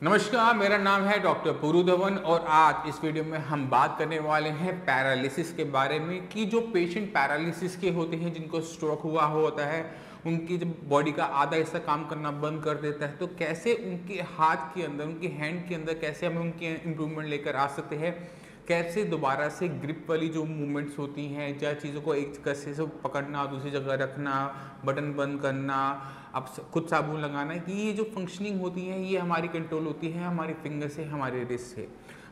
नमस्कार, मेरा नाम है डॉक्टर पुरु धवन और आज इस वीडियो में हम बात करने वाले हैं पैरालिसिस के बारे में कि जो पेशेंट पैरालिसिस के होते हैं, जिनको स्ट्रोक हुआ होता है, उनकी जब बॉडी का आधा हिस्सा काम करना बंद कर देता है, तो कैसे उनके हाथ के अंदर, उनकी हैंड के अंदर कैसे हम उनकी इम्प्रूवमेंट लेकर आ सकते हैं, कैसे दोबारा से ग्रिप वाली जो मूवमेंट्स होती हैं, या चीज़ों को एक जगह से पकड़ना, दूसरी जगह रखना, बटन बंद करना, अब खुद साबुन लगाना, कि ये जो फंक्शनिंग होती है ये हमारी कंट्रोल होती है हमारी फिंगर से, हमारे रिस्ट से।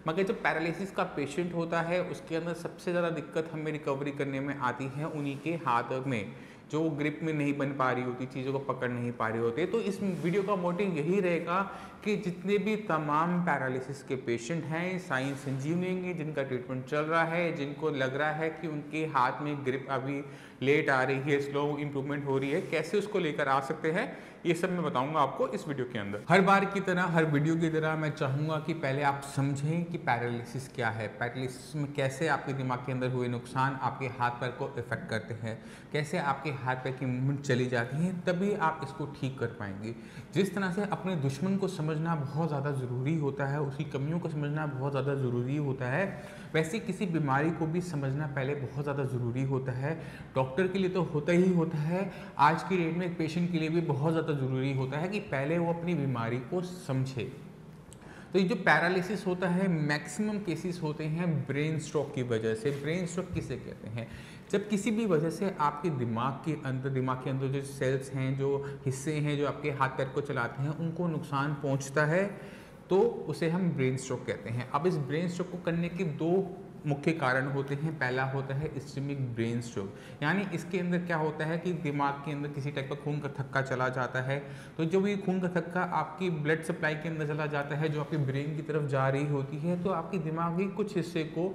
मगर जब पैरालिसिस का पेशेंट होता है उसके अंदर सबसे ज़्यादा दिक्कत हमें रिकवरी करने में आती है उन्हीं के हाथ में, जो ग्रिप में नहीं बन पा रही होती, चीज़ों को पकड़ नहीं पा रहे होते। तो इस वीडियो का मोटिव यही रहेगा कि जितने भी तमाम पैरालिसिस के पेशेंट हैं, साई संजीवनी जिनका ट्रीटमेंट चल रहा है, जिनको लग रहा है कि उनके हाथ में ग्रिप अभी लेट आ रही है, स्लो इंप्रूवमेंट हो रही है, कैसे उसको लेकर आ सकते हैं, ये सब मैं बताऊंगा आपको इस वीडियो के अंदर। हर बार की तरह, हर वीडियो की तरह मैं चाहूँगा कि पहले आप समझें कि पैरालिसिस क्या है, पैरालिसिस में कैसे आपके दिमाग के अंदर हुए नुकसान आपके हाथ पैर को इफेक्ट करते हैं, कैसे आपके हाथ पैर की मूवमेंट चली जाती है, तभी आप इसको ठीक कर पाएंगे। जिस तरह से अपने दुश्मन को समझना बहुत ज़्यादा ज़रूरी होता है, उसकी कमियों को समझना बहुत ज़्यादा ज़रूरी होता है, वैसे किसी बीमारी को भी समझना पहले बहुत ज़्यादा ज़रूरी होता है। डॉक्टर के लिए तो होता ही होता है, आज की डेट में एक पेशेंट के लिए भी बहुत ज़्यादा ज़रूरी होता है कि पहले वो अपनी बीमारी को समझे। तो ये जो पैरालिसिस होता है, मैक्सिमम केसेस होते हैं ब्रेन स्ट्रोक की वजह से। ब्रेन स्ट्रोक किसे कहते हैं? जब किसी भी वजह से आपके दिमाग के अंदर जो सेल्स हैं, जो हिस्से हैं जो आपके हाथ पैर को चलाते हैं, उनको नुकसान पहुंचता है, तो उसे हम ब्रेन स्ट्रोक कहते हैं। अब इस ब्रेन स्ट्रोक को करने के दो मुख्य कारण होते हैं। पहला होता है इस्केमिक ब्रेन स्ट्रोक, यानी इसके अंदर क्या होता है कि दिमाग के अंदर किसी टाइप का खून का थक्का चला जाता है। तो जब ये खून का थक्का आपकी ब्लड सप्लाई के अंदर चला जाता है, जो आपके ब्रेन की तरफ जा रही होती है, तो आपके दिमाग के कुछ हिस्से को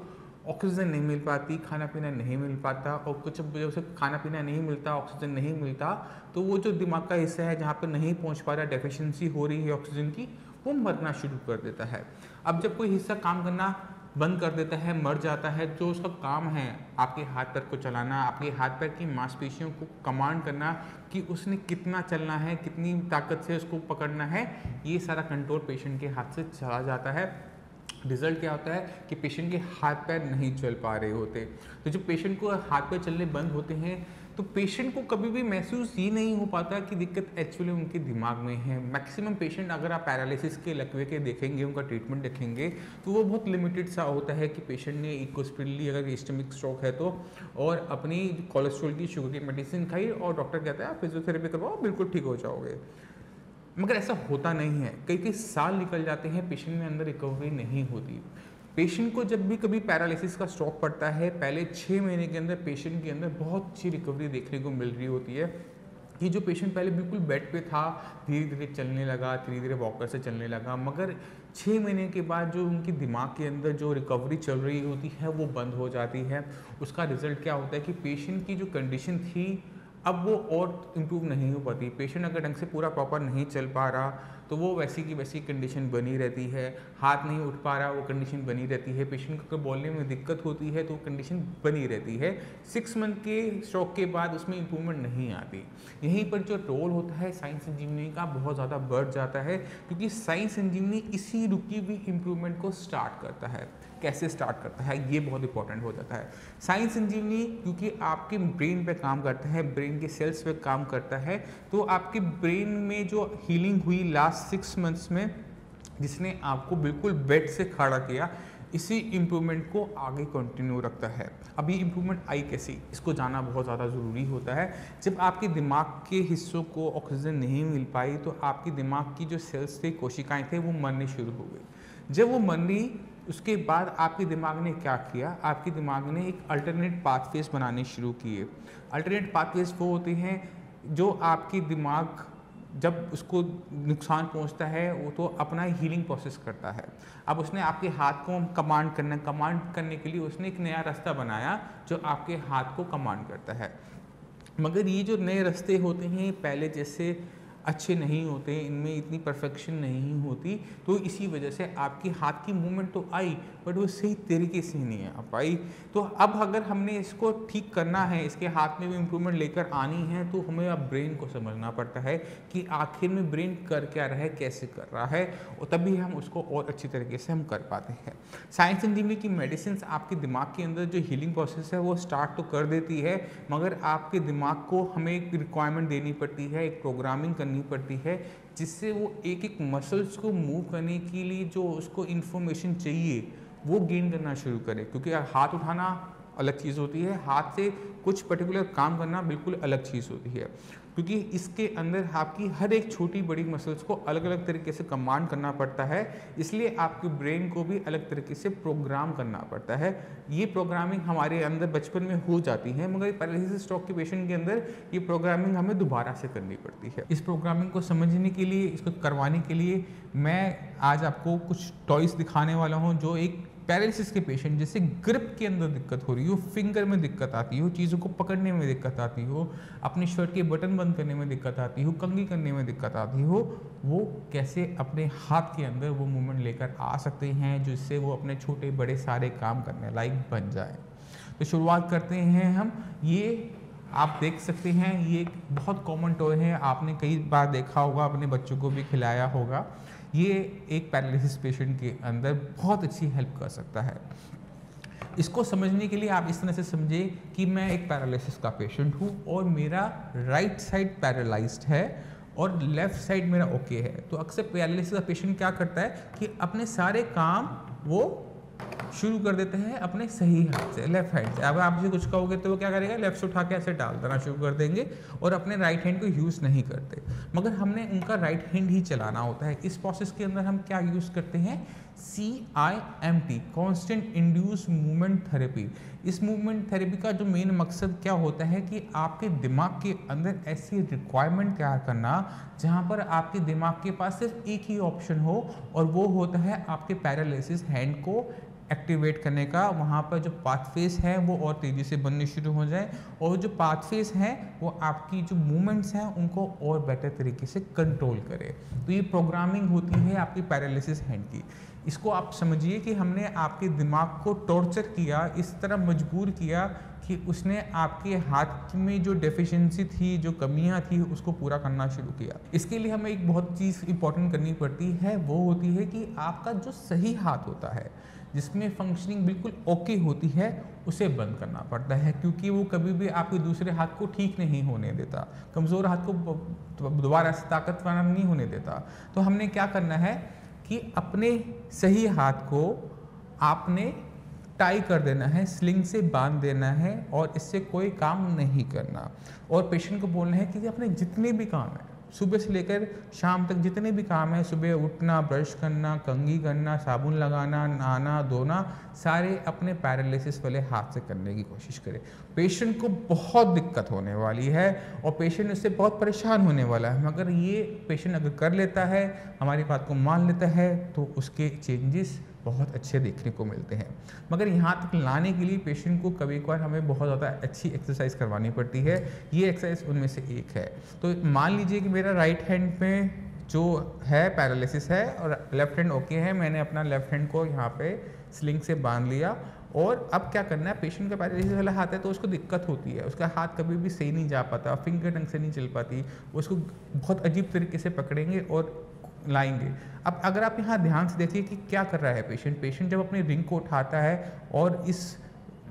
ऑक्सीजन नहीं मिल पाती, खाना पीना नहीं मिल पाता, और कुछ जब उसे खाना पीना नहीं मिलता, ऑक्सीजन नहीं मिलता, तो वो जो दिमाग का हिस्सा है जहाँ पर नहीं पहुँच पा रहा, डेफिशिएंसी हो रही है ऑक्सीजन की, वो मरना शुरू कर देता है। अब जब कोई हिस्सा काम करना बंद कर देता है, मर जाता है, जो उसका काम है आपके हाथ पैर को चलाना, आपके हाथ पैर की मांसपेशियों को कमांड करना कि उसने कितना चलना है, कितनी ताकत से उसको पकड़ना है, ये सारा कंट्रोल पेशेंट के हाथ से चला जाता है। रिजल्ट क्या होता है कि पेशेंट के हाथ पैर नहीं चल पा रहे होते। तो जब पेशेंट को हाथ पैर चलने बंद होते हैं, तो पेशेंट को कभी भी महसूस ही नहीं हो पाता कि दिक्कत एक्चुअली उनके दिमाग में है। मैक्सिमम पेशेंट अगर आप पैरालिसिस के लकवे के देखेंगे, उनका ट्रीटमेंट देखेंगे, तो वो बहुत लिमिटेड सा होता है कि पेशेंट ने इकोस्पिरिन अगर इस्केमिक स्ट्रोक है तो, और अपनी कोलेस्ट्रॉल की, शुगर की मेडिसिन खाई, और डॉक्टर कहता है आप फिजियोथेरेपी करवाओ, बिल्कुल ठीक हो जाओगे। मगर ऐसा होता नहीं है। कई कई साल निकल जाते हैं, पेशेंट में अंदर रिकवरी नहीं होती। पेशेंट को जब भी कभी पैरालिसिस का स्ट्रोक पड़ता है, पहले 6 महीने के अंदर पेशेंट के अंदर बहुत अच्छी रिकवरी देखने को मिल रही होती है कि जो पेशेंट पहले बिल्कुल बेड पे था, धीरे धीरे चलने लगा, धीरे धीरे वॉकर से चलने लगा। मगर 6 महीने के बाद जो उनकी दिमाग के अंदर जो रिकवरी चल रही होती है वो बंद हो जाती है। उसका रिजल्ट क्या होता है कि पेशेंट की जो कंडीशन थी अब वो और इम्प्रूव नहीं हो पाती। पेशेंट अगर ढंग से पूरा प्रॉपर नहीं चल पा रहा, तो वो वैसी की वैसी कंडीशन बनी रहती है। हाथ नहीं उठ पा रहा, वो कंडीशन बनी रहती है। पेशेंट को बोलने में दिक्कत होती है, तो वो कंडीशन बनी रहती है। 6 मंथ के स्ट्रोक के बाद उसमें इम्प्रूवमेंट नहीं आती। यहीं पर जो रोल होता है साई संजीवनी का बहुत ज़्यादा बढ़ जाता है, क्योंकि साई संजीवनी इसी रुकी हुई इम्प्रूवमेंट को स्टार्ट करता है। कैसे स्टार्ट करता है, ये बहुत इंपॉर्टेंट हो जाता है। साई संजीवनी क्योंकि आपके ब्रेन पे काम करता है, ब्रेन के सेल्स पे काम करता है, तो आपके ब्रेन में जो हीलिंग हुई लास्ट 6 मंथ्स में, जिसने आपको बिल्कुल बेड से खड़ा किया, इसी इम्प्रूवमेंट को आगे कंटिन्यू रखता है। अभी इम्प्रूवमेंट आई कैसी, इसको जानना बहुत ज़्यादा ज़रूरी होता है। जब आपके दिमाग के हिस्सों को ऑक्सीजन नहीं मिल पाई, तो आपके दिमाग की जो सेल्स थे, कोशिकाएं थे, वो मरनी शुरू हो गई। जब वो मरनी, उसके बाद आपके दिमाग ने क्या किया, आपके दिमाग ने एक अल्टरनेट पाथवेज बनाने शुरू किए। अल्टरनेट पाथवेज वो होते हैं जो आपकी दिमाग जब उसको नुकसान पहुंचता है, वो तो अपना हीलिंग प्रोसेस करता है। अब उसने आपके हाथ को कमांड करने के लिए उसने एक नया रास्ता बनाया जो आपके हाथ को कमांड करता है। मगर ये जो नए रास्ते होते हैं, पहले जैसे अच्छे नहीं होते, इनमें इतनी परफेक्शन नहीं होती, तो इसी वजह से आपकी हाथ की मूवमेंट तो आई बट वो सही तरीके से नहीं आ पाई। तो अब अगर हमने इसको ठीक करना है, इसके हाथ में भी इम्प्रूवमेंट लेकर आनी है, तो हमें अब ब्रेन को समझना पड़ता है कि आखिर में ब्रेन कर क्या रहा है, कैसे कर रहा है, और तभी हम उसको और अच्छी तरीके से हम कर पाते हैं। साइंस इंजीनियरिंग की मेडिसिन आपके दिमाग के अंदर जो हीलिंग प्रोसेस है वो स्टार्ट तो कर देती है, मगर आपके दिमाग को हमें एक रिक्वायरमेंट देनी पड़ती है, एक प्रोग्रामिंग करनी पड़ती है, जिससे वो एक एक मसल्स को मूव करने के लिए जो उसको इन्फॉर्मेशन चाहिए वो गेन करना शुरू करे। क्योंकि हाथ उठाना अलग चीज़ होती है, हाथ से कुछ पर्टिकुलर काम करना बिल्कुल अलग चीज़ होती है, क्योंकि इसके अंदर आपकी हर एक छोटी बड़ी मसल्स को अलग अलग तरीके से कमांड करना पड़ता है, इसलिए आपके ब्रेन को भी अलग तरीके से प्रोग्राम करना पड़ता है। ये प्रोग्रामिंग हमारे अंदर बचपन में हो जाती है, मगर पैरालिसिस स्ट्रोक के पेशेंट के अंदर ये प्रोग्रामिंग हमें दोबारा से करनी पड़ती है। इस प्रोग्रामिंग को समझने के लिए, इसको करवाने के लिए मैं आज आपको कुछ टॉयज दिखाने वाला हूँ, जो एक पैरालिसिस के पेशेंट, जैसे ग्रिप के अंदर दिक्कत हो रही हो, फिंगर में दिक्कत आती हो, चीज़ों को पकड़ने में दिक्कत आती हो, अपनी शर्ट के बटन बंद करने में दिक्कत आती हो, कंघी करने में दिक्कत आती हो, वो कैसे अपने हाथ के अंदर वो मूवमेंट लेकर आ सकते हैं जिससे वो अपने छोटे बड़े सारे काम करने लायक बन जाए। तो शुरुआत करते हैं हम। ये आप देख सकते हैं, ये एक बहुत कॉमन टॉय है, आपने कई बार देखा होगा, अपने बच्चों को भी खिलाया होगा। ये एक पैरालिसिस पेशेंट के अंदर बहुत अच्छी हेल्प कर सकता है। इसको समझने के लिए आप इस तरह से समझे कि मैं एक पैरालिसिस का पेशेंट हूँ और मेरा राइट साइड पैरालाइज्ड है और लेफ्ट साइड मेरा ओके है। तो अक्सर पैरालिसिस का पेशेंट क्या करता है कि अपने सारे काम वो शुरू कर देते हैं अपने सही हाथ से, लेफ्ट हैंड से। अब आप कुछ कहोगे तो वो क्या करेगा, लेफ्ट से उठा के ऐसे डाल देना शुरू कर देंगे और अपने राइट हैंड को यूज़ नहीं करते, मगर हमने उनका राइट हैंड ही चलाना होता है। इस प्रोसेस के अंदर हम क्या यूज़ करते हैं, CIMT, constant induce movement therapy. इस मूवमेंट थेरेपी का जो मेन मकसद क्या होता है कि आपके दिमाग के अंदर ऐसी रिक्वायरमेंट तैयार करना जहाँ पर आपके दिमाग के पास सिर्फ एक ही ऑप्शन हो, और वो होता है आपके पैरालिसिस हैंड को एक्टिवेट करने का। वहाँ पर जो पाथवेज हैं वो और तेज़ी से बनने शुरू हो जाए, और जो पाथवेज हैं वो आपकी जो मूवमेंट्स हैं उनको और बेटर तरीके से कंट्रोल करे। तो ये प्रोग्रामिंग होती है आपकी पैरालिसिस हैंड की। इसको आप समझिए कि हमने आपके दिमाग को टॉर्चर किया, इस तरह मजबूर किया कि उसने आपके हाथ में जो डेफिशिएंसी थी, जो कमियां थी, उसको पूरा करना शुरू किया। इसके लिए हमें एक बहुत चीज़ इंपॉर्टेंट करनी पड़ती है, वो होती है कि आपका जो सही हाथ होता है, जिसमें फंक्शनिंग बिल्कुल ओके होती है, उसे बंद करना पड़ता है, क्योंकि वो कभी भी आपके दूसरे हाथ को ठीक नहीं होने देता, कमज़ोर हाथ को दोबारा से ताकतवर नहीं होने देता। तो हमने क्या करना है कि अपने सही हाथ को आपने टाई कर देना है, स्लिंग से बांध देना है, और इससे कोई काम नहीं करना। और पेशेंट को बोलना है कि अपने जितने भी काम हैं, सुबह से लेकर शाम तक जितने भी काम है, सुबह उठना, ब्रश करना, कंघी करना, साबुन लगाना, नहाना धोना, सारे अपने पैरालिसिस वाले हाथ से करने की कोशिश करें। पेशेंट को बहुत दिक्कत होने वाली है और पेशेंट इससे बहुत परेशान होने वाला है, मगर ये पेशेंट अगर कर लेता है, हमारी बात को मान लेता है, तो उसके चेंजेस बहुत अच्छे देखने को मिलते हैं। मगर यहाँ तक लाने के लिए पेशेंट को कभी कभार हमें बहुत ज़्यादा अच्छी एक्सरसाइज करवानी पड़ती है। ये एक्सरसाइज उनमें से एक है। तो मान लीजिए कि मेरा राइट हैंड में जो है पैरालिसिस है और लेफ्ट हैंड ओके है, मैंने अपना लेफ्ट हैंड को यहाँ पे स्लिंग से बांध लिया। और अब क्या करना है, पेशेंट का पैरालिसिस वाला हाथ है तो उसको दिक्कत होती है, उसका हाथ कभी भी सही नहीं जा पाता, फिंगर ढंग से नहीं चल पाती, उसको बहुत अजीब तरीके से पकड़ेंगे और लाएंगे। अब अगर आप यहाँ ध्यान से देखिए कि क्या कर रहा है पेशेंट जब अपने रिंग को उठाता है और इस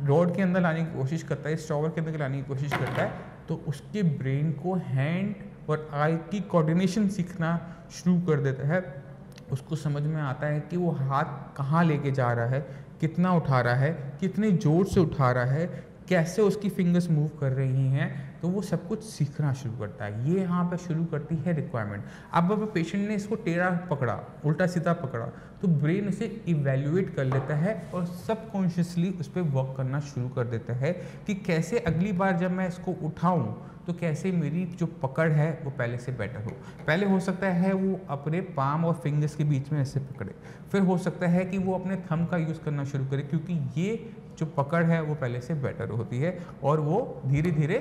रोड के अंदर लाने की कोशिश करता है, इस टॉवर के अंदर लाने की कोशिश करता है, तो उसके ब्रेन को हैंड और आई की कोऑर्डिनेशन सीखना शुरू कर देता है। उसको समझ में आता है कि वो हाथ कहाँ लेके जा रहा है, कितना उठा रहा है, कितने जोर से उठा रहा है, कैसे उसकी फिंगर्स मूव कर रही हैं, तो वो सब कुछ सीखना शुरू करता है। ये यहाँ पर शुरू करती है रिक्वायरमेंट। अब पेशेंट ने इसको टेढ़ा पकड़ा, उल्टा सीधा पकड़ा, तो ब्रेन इसे इवैल्यूएट कर लेता है और सबकॉन्शियसली उस पर वर्क करना शुरू कर देता है कि कैसे अगली बार जब मैं इसको उठाऊं तो कैसे मेरी जो पकड़ है वो पहले से बेटर हो। पहले हो सकता है वो अपने पाम और फिंगर्स के बीच में ऐसे पकड़े, फिर हो सकता है कि वो अपने थंब का यूज़ करना शुरू करे, क्योंकि ये जो पकड़ है वो पहले से बेटर होती है और वो धीरे धीरे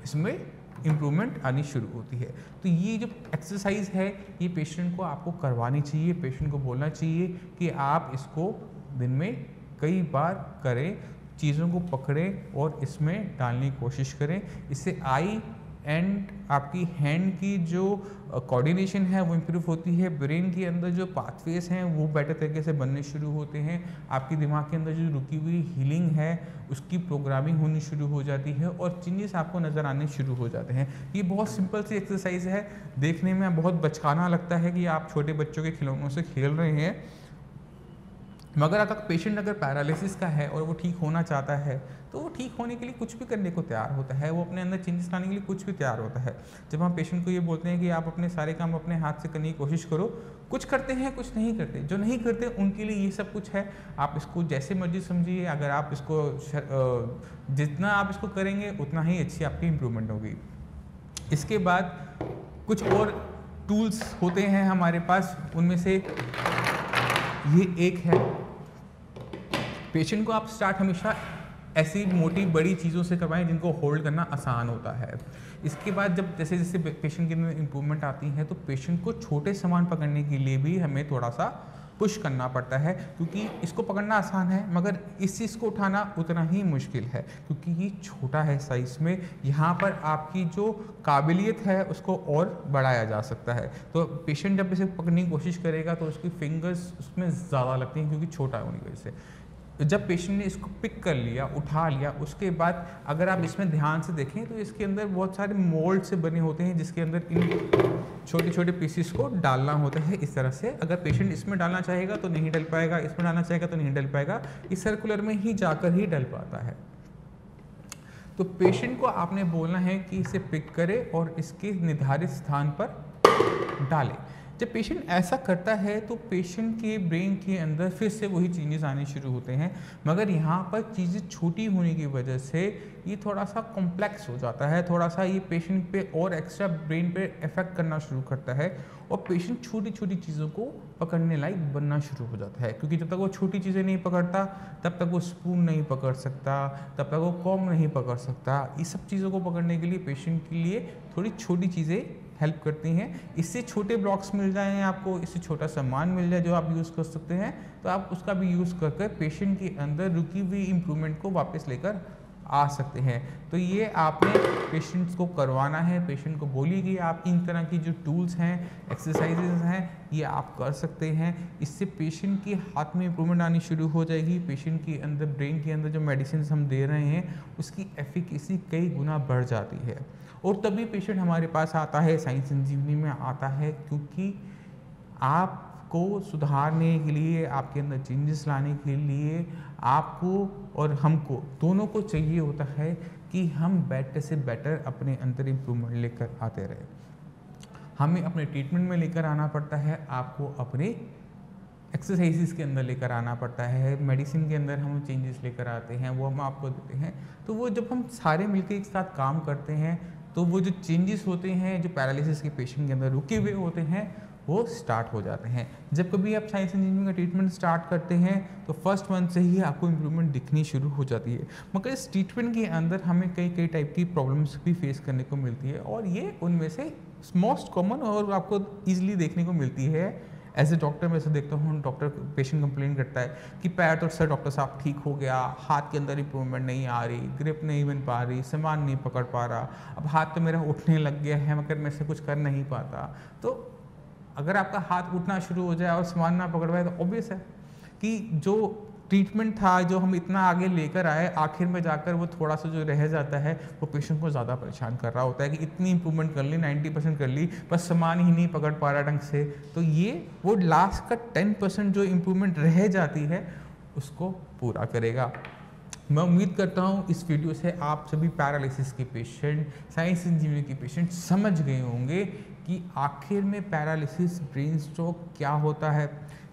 इसमें इम्प्रूवमेंट आनी शुरू होती है। तो ये जो एक्सरसाइज है ये पेशेंट को आपको करवानी चाहिए, पेशेंट को बोलना चाहिए कि आप इसको दिन में कई बार करें, चीज़ों को पकड़ें और इसमें डालने की कोशिश करें। इससे आई एंड आपकी हैंड की जो कोऑर्डिनेशन है वो इम्प्रूव होती है, ब्रेन के अंदर जो पाथवेज हैं वो बेटर तरीके से बनने शुरू होते हैं, आपके दिमाग के अंदर जो रुकी हुई हीलिंग है उसकी प्रोग्रामिंग होनी शुरू हो जाती है और चेंजेस आपको नज़र आने शुरू हो जाते हैं। ये बहुत सिंपल सी एक्सरसाइज है, देखने में बहुत बचकाना लगता है कि आप छोटे बच्चों के खिलौनों से खेल रहे हैं, मगर अगर पेशेंट अगर पैरालिसिस का है और वो ठीक होना चाहता है तो वो ठीक होने के लिए कुछ भी करने को तैयार होता है, वो अपने अंदर चेंजेस लाने के लिए कुछ भी तैयार होता है। जब हम पेशेंट को ये बोलते हैं कि आप अपने सारे काम अपने हाथ से करने की कोशिश करो, कुछ करते हैं कुछ नहीं करते, जो नहीं करते उनके लिए ये सब कुछ है। आप इसको जैसे मर्जी समझिए, अगर आप इसको जितना आप इसको करेंगे उतना ही अच्छी आपकी इम्प्रूवमेंट होगी। इसके बाद कुछ और टूल्स होते हैं हमारे पास, उनमें से ये एक है। पेशेंट को आप स्टार्ट हमेशा ऐसी मोटी बड़ी चीज़ों से करवाएं जिनको होल्ड करना आसान होता है। इसके बाद जब जैसे जैसे पेशेंट के अंदर इम्प्रूवमेंट आती है तो पेशेंट को छोटे सामान पकड़ने के लिए भी हमें थोड़ा सा पुश करना पड़ता है, क्योंकि इसको पकड़ना आसान है मगर इस चीज़ को उठाना उतना ही मुश्किल है, क्योंकि ये छोटा है साइज़ में। यहाँ पर आपकी जो काबिलियत है उसको और बढ़ाया जा सकता है। तो पेशेंट जब इसे पकड़ने की कोशिश करेगा तो उसकी फिंगर्स उसमें ज़्यादा लगती हैं, क्योंकि छोटा होने की वजह से। जब पेशेंट ने इसको पिक कर लिया, उठा लिया, उसके बाद अगर आप इसमें ध्यान से देखें तो इसके अंदर बहुत सारे मोल्ड से बने होते हैं जिसके अंदर इन छोटे छोटे पीसीस को डालना होता है। इस तरह से अगर पेशेंट इसमें डालना चाहेगा तो नहीं डल पाएगा, इसमें डालना चाहेगा तो नहीं डल पाएगा, इस सर्कुलर में ही जाकर ही डल पाता है। तो पेशेंट को आपने बोलना है कि इसे पिक करे और इसके निर्धारित स्थान पर डालें। जब पेशेंट ऐसा करता है तो पेशेंट के ब्रेन के अंदर फिर से वही चेंजेस आने शुरू होते हैं, मगर यहाँ पर चीज़ें छोटी होने की वजह से ये थोड़ा सा कॉम्प्लेक्स हो जाता है, थोड़ा सा ये पेशेंट पे और एक्स्ट्रा ब्रेन पे इफेक्ट करना शुरू करता है और पेशेंट छोटी छोटी चीज़ों को पकड़ने लायक बनना शुरू हो जाता है। क्योंकि जब तक वो छोटी चीज़ें नहीं पकड़ता तब तक वो स्पून नहीं पकड़ सकता, तब तक वो कॉम नहीं पकड़ सकता। ये सब चीज़ों को पकड़ने के लिए पेशेंट के लिए थोड़ी छोटी चीज़ें हेल्प करती हैं। इससे छोटे ब्लॉक्स मिल जाएं आपको, इससे छोटा सामान मिल जाए जो आप यूज़ कर सकते हैं, तो आप उसका भी यूज़ करके पेशेंट के अंदर रुकी हुई इम्प्रूवमेंट को वापस लेकर आ सकते हैं। तो ये आपने पेशेंट्स को करवाना है, पेशेंट को बोलिए कि आप इन तरह की जो टूल्स हैं, एक्सरसाइजेज हैं, ये आप कर सकते हैं। इससे पेशेंट के हाथ में इम्प्रूवमेंट आनी शुरू हो जाएगी। पेशेंट के अंदर, ब्रेन के अंदर जो मेडिसिन हम दे रहे हैं उसकी एफिकेसी कई गुना बढ़ जाती है और तभी पेशेंट हमारे पास आता है, साई संजीवनी में आता है, क्योंकि आपको सुधारने के लिए, आपके अंदर चेंजेस लाने के लिए आपको और हमको दोनों को चाहिए होता है कि हम बेटर से बेटर अपने अंदर इम्प्रूवमेंट लेकर आते रहे। हमें अपने ट्रीटमेंट में लेकर आना पड़ता है, आपको अपने एक्सरसाइजेस के अंदर लेकर आना पड़ता है, मेडिसिन के अंदर हम चेंजेस लेकर आते हैं, वो हम आपको देते हैं। तो वो जब हम सारे मिलकर एक साथ काम करते हैं तो वो जो चेंजेस होते हैं, जो पैरालिसिस के पेशेंट के अंदर रुके हुए होते हैं, वो स्टार्ट हो जाते हैं। जब कभी आप साइंस इंजीनियरिंग का ट्रीटमेंट स्टार्ट करते हैं तो फर्स्ट मंथ से ही आपको इम्प्रूवमेंट दिखनी शुरू हो जाती है, मगर इस ट्रीटमेंट के अंदर हमें कई कई टाइप की प्रॉब्लम्स भी फेस करने को मिलती है और ये उनमें से मोस्ट कॉमन और आपको ईजिली देखने को मिलती है। एज ए डॉक्टर मैं ऐसा देखता हूँ, डॉक्टर पेशेंट कंप्लेन करता है कि पैर तो सर डॉक्टर साहब ठीक हो गया, हाथ के अंदर इम्प्रूवमेंट नहीं आ रही, ग्रिप नहीं बन पा रही, सामान नहीं पकड़ पा रहा, अब हाथ तो मेरा उठने लग गया है मगर मैं से कुछ कर नहीं पाता। तो अगर आपका हाथ उठना शुरू हो जाए और सामान ना पकड़ पाए तो ऑब्वियस है कि जो ट्रीटमेंट था, जो हम इतना आगे लेकर आए, आखिर में जाकर वो थोड़ा सा जो रह जाता है वो पेशेंट को ज़्यादा परेशान कर रहा होता है कि इतनी इम्प्रूवमेंट कर ली, 90% कर ली, बस सामान ही नहीं पकड़ पा रहा ढंग से। तो ये वो लास्ट का 10% जो इम्प्रूवमेंट रह जाती है उसको पूरा करेगा। मैं उम्मीद करता हूँ इस वीडियो से आप सभी पैरालिसिस के पेशेंट, साइंस इंजीनियरिंग के पेशेंट समझ गए होंगे कि आखिर में पैरालिसिस, ब्रेन स्ट्रोक क्या होता है,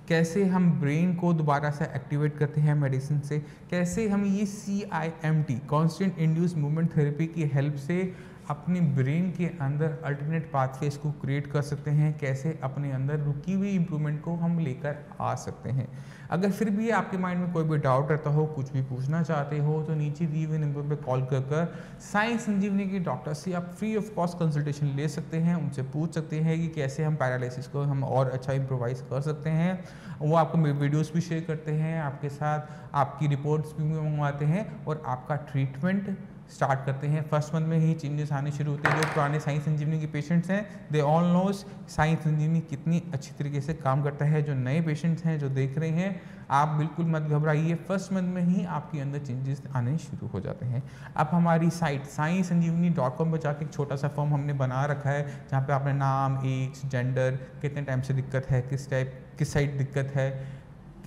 कैसे हम ब्रेन को दोबारा से एक्टिवेट करते हैं मेडिसिन से, कैसे हम ये CIMT, constant induce movement therapy की हेल्प से अपनी ब्रेन के अंदर अल्टरनेट पाथवेज को क्रिएट कर सकते हैं, कैसे अपने अंदर रुकी हुई इम्प्रूवमेंट को हम लेकर आ सकते हैं। अगर फिर भी आपके माइंड में कोई भी डाउट रहता हो, कुछ भी पूछना चाहते हो, तो नीचे दिए हुए नंबर पर कॉल कर साई संजीवनी के डॉक्टर से आप फ्री ऑफ कॉस्ट कंसल्टेशन ले सकते हैं। उनसे पूछ सकते हैं कि कैसे हम पैरालिसिस को हम और अच्छा इम्प्रोवाइज कर सकते हैं। वो आपको वीडियोस भी शेयर करते हैं, आपके साथ आपकी रिपोर्ट्स भी मंगवाते हैं और आपका ट्रीटमेंट स्टार्ट करते हैं। फर्स्ट मंथ में ही चेंजेस आने शुरू होते हैं। जो पुराने साई संजीवनी के पेशेंट्स हैं, दे ऑल नोज साई संजीवनी कितनी अच्छी तरीके से काम करता है। जो नए पेशेंट्स हैं जो देख रहे हैं, आप बिल्कुल मत घबराइए, फर्स्ट मंथ में ही आपके अंदर चेंजेस आने शुरू हो जाते हैं। आप हमारी साइट saisanjeevani.com पर जाकर एक छोटा सा फॉर्म हमने बना रखा है, जहाँ पे आपने नाम, एज, जेंडर, कितने टाइम से दिक्कत है, किस साइड दिक्कत है,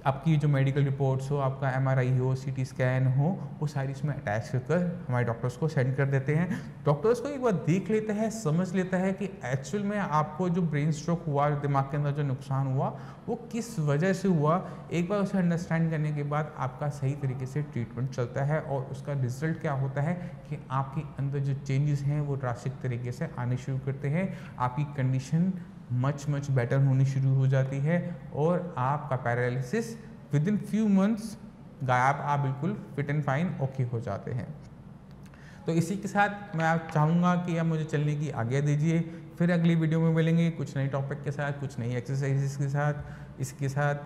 आपकी जो मेडिकल रिपोर्ट्स हो, आपका MRI हो, CT स्कैन हो, वो सारी इसमें अटैच कर हमारे डॉक्टर्स को सेंड कर देते हैं। डॉक्टर्स को एक बार देख लेता है, समझ लेता है कि एक्चुअल में आपको जो ब्रेन स्ट्रोक हुआ, दिमाग के अंदर जो नुकसान हुआ, वो किस वजह से हुआ। एक बार उसे अंडरस्टैंड करने के बाद आपका सही तरीके से ट्रीटमेंट चलता है और उसका रिजल्ट क्या होता है कि आपके अंदर जो चेंजेस हैं वो ड्रास्टिक तरीके से आने शुरू करते हैं। आपकी कंडीशन मच बेटर होनी शुरू हो जाती है और आपका paralysis with in few months गायब, आप बिल्कुल फिट एंड फाइन ओके हो जाते हैं। तो इसी के साथ मैं आप चाहूँगा कि आप मुझे चलने की आज्ञा दीजिए। फिर अगली वीडियो में मिलेंगे कुछ नए टॉपिक के साथ, कुछ नई एक्सरसाइजेस के साथ। इसके साथ